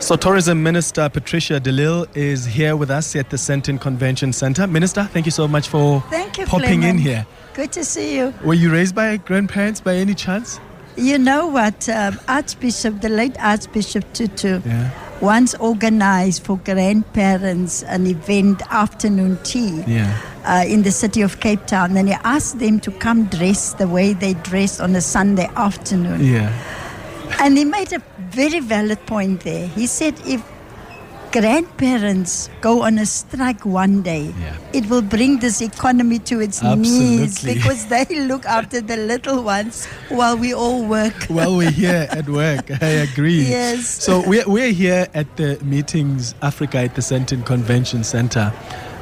So Tourism Minister Patricia de Lille is here with us at the Sandton Convention Centre. Minister, thank you so much for popping in here. Good to see you. Were you raised by grandparents by any chance? You know what, the late Archbishop Tutu once organized for grandparents an event, afternoon tea, in the city of Cape Town. And he asked them to come dress the way they dress on a Sunday afternoon. And he made a very valid point there. He said if grandparents go on a strike one day, it will bring this economy to its knees, because they look after the little ones while we all work. While we're here at work, I agree. Yes. So we're here at the Meetings Africa at the Sandton Convention Centre.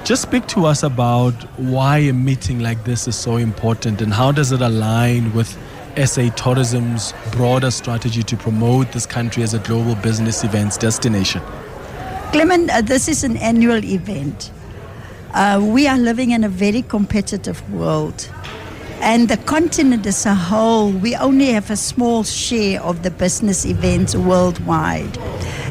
Just speak to us about why a meeting like this is so important and how does it align with SA Tourism's broader strategy to promote this country as a global business events destination. Clement, this is an annual event. We are living in a very competitive world. And the continent as a whole, we only have a small share of the business events worldwide.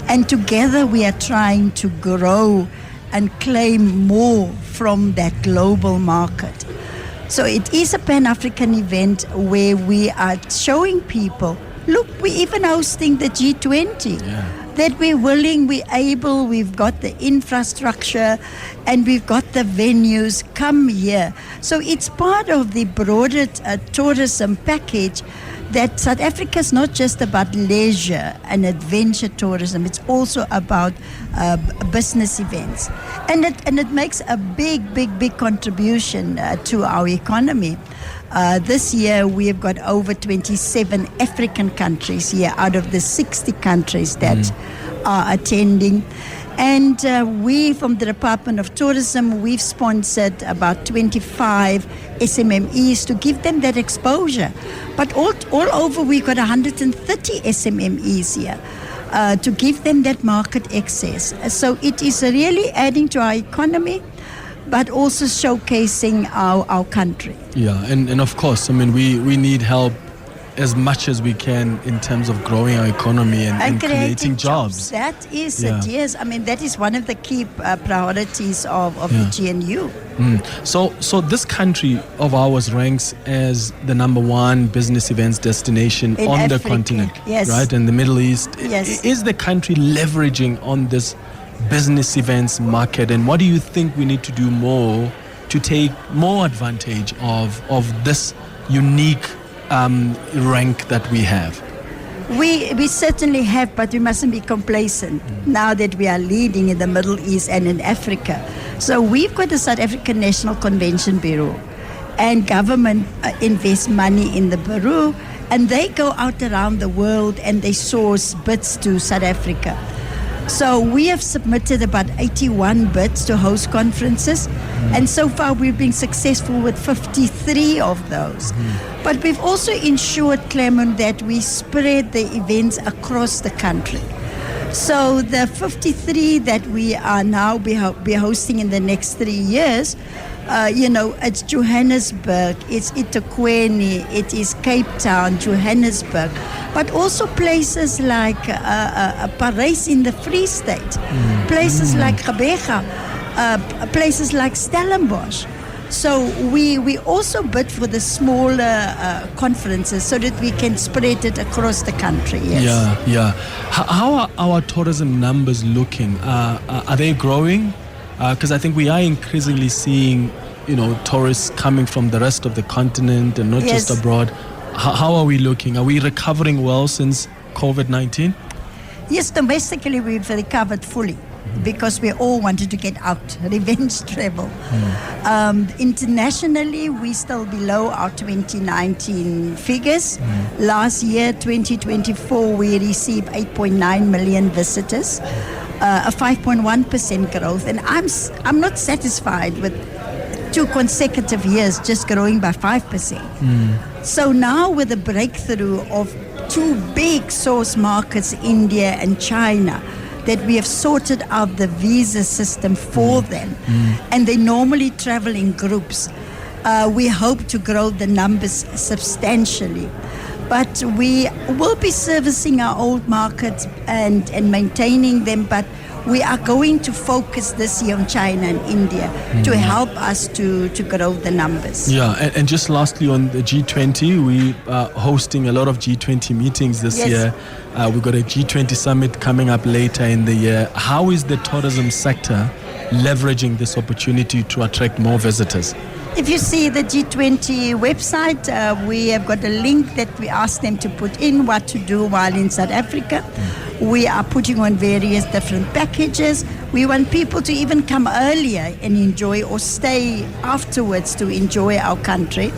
And together we are trying to grow and claim more from that global market. So it is a Pan-African event where we are showing people, look, we're even hosting the G20. That we're willing, we're able, we've got the infrastructure and we've got the venues, come here. So it's part of the broader tourism package that South Africa is not just about leisure and adventure tourism, it's also about business events. And it makes a big contribution to our economy. This year we have got over 27 African countries here out of the 60 countries that are attending. And we from the Department of Tourism, we've sponsored about 25 SMMEs to give them that exposure. But all over we've got 130 SMMEs here to give them that market access. So it is really adding to our economy, but also showcasing our country. Yeah, and of course, I mean, we need help as much as we can in terms of growing our economy and creating jobs. That is it, yes. I mean, that is one of the key priorities of the GNU. So this country of ours ranks as the #1 business events destination on Africa, the continent, right? In the Middle East. Is the country leveraging on this business events market, and what do you think we need to do more to take more advantage of this unique rank that we have? We certainly have, but we mustn't be complacent now that we are leading in the Middle East and in Africa. So we've got the South African National Convention Bureau, and government invests money in the bureau, and they go out around the world and they source bids to South Africa. So we have submitted about 81 bids to host conferences, and so far we've been successful with 53 of those. But we've also ensured, Clement, that we spread the events across the country. So the 53 that we are now be hosting in the next 3 years, it's Johannesburg, it's eThekwini, it is Cape Town, Johannesburg, but also places like Paris in the Free State, places like Gqeberha, places like Stellenbosch. So we also bid for the smaller conferences so that we can spread it across the country. How are our tourism numbers looking? Are they growing? Because I think we are increasingly seeing, tourists coming from the rest of the continent and not just abroad. How are we looking? Are we recovering well since COVID-19? Yes, domestically we've recovered fully because we all wanted to get out, revenge travel. Internationally, we're still below our 2019 figures. Last year, 2024, we received 8.9 million visitors. A 5.1% growth, and I'm not satisfied with 2 consecutive years just growing by 5%. So now with the breakthrough of 2 big source markets, India and China, that we have sorted out the visa system for them, and they normally travel in groups. We hope to grow the numbers substantially. But we will be servicing our old markets and maintaining them, but we are going to focus this year on China and India to help us to grow the numbers. Yeah, and just lastly on the G20, we are hosting a lot of G20 meetings this year. We've got a G20 summit coming up later in the year. How is the tourism sector leveraging this opportunity to attract more visitors? If you see the G20 website, we have got a link that we ask them to put in what to do while in South Africa. We are putting on various different packages. We want people to even come earlier and enjoy or stay afterwards to enjoy our country.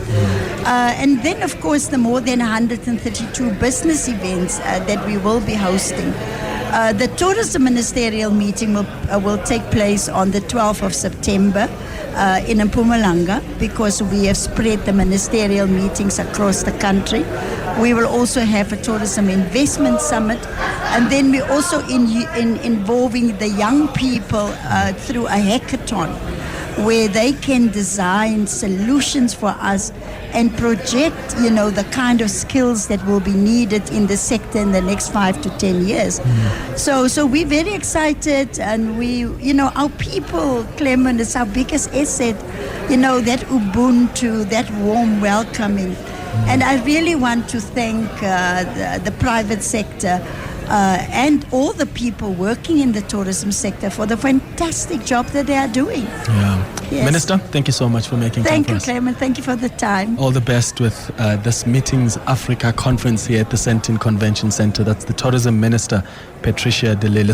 And then, of course, the more than 132 business events that we will be hosting. The tourism ministerial meeting will take place on the 12th of September in Mpumalanga, because we have spread the ministerial meetings across the country. We will also have a tourism investment summit, and then we're also involving the young people through a hackathon, where they can design solutions for us and project, the kind of skills that will be needed in the sector in the next 5 to 10 years. So we're very excited, and our people, Clement, is our biggest asset, that Ubuntu, that warm welcoming. And I really want to thank the private sector and all the people working in the tourism sector for the fantastic job that they are doing. Yeah. Yes. Minister, thank you so much for making time for us. Thank you, Clement. Thank you for the time. All the best with this Meetings Africa conference here at the Sentin Convention Center. That's the Tourism Minister, Patricia de Lille.